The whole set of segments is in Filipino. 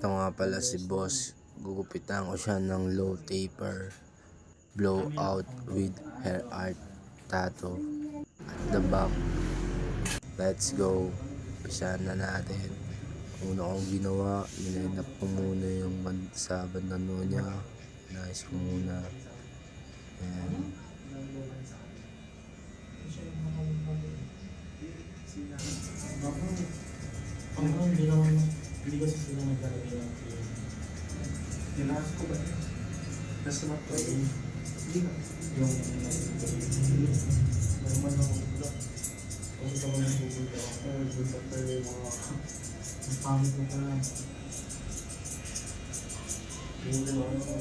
Ito nga pala si boss. Gugupitan ko siya ng low taper blowout with hair art tattoo at the back. Let's go. Umpisa na natin. Una kong ginawa, nilinap ko muna yung sa bandano niya. Nice ko muna. And hindi kasi sila naglalagay ng cream. Tinaas ko ba yun? Nasa mat ko yun. Yung normal na bubula. Kasi ka mo ng bubula. Bubula tayo yung mga ang pangit mo pa lang. Bubula ako.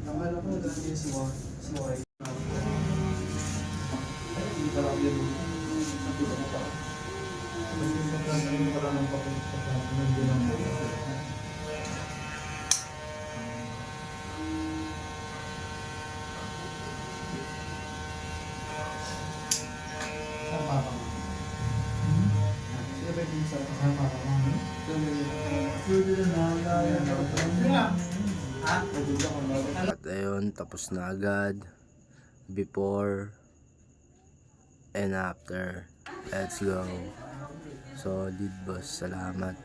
Naman ako naglalagay yung suway. Ay, hindi pala ako yan. Sabi ko pa. Kasi sa plan, ano pala ng papel sa plan, hindi lang po. Saan pa ka? Sino ba yung saan pa ka? Pwede na nalala. at ayun, tapos na agad. Before and after. Let's go. Solid boss. Salamat.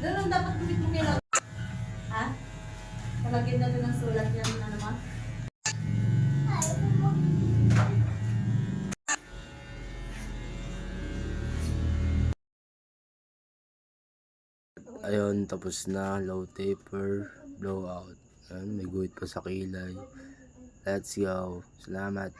Ganun dapat gumit mo kailangan. Ha? Kalagyan natin ng sulat yan na naman. Ayun, tapos na. Low taper blowout. Ayun, may guhit pa sa kilay. Let's go. Salamat.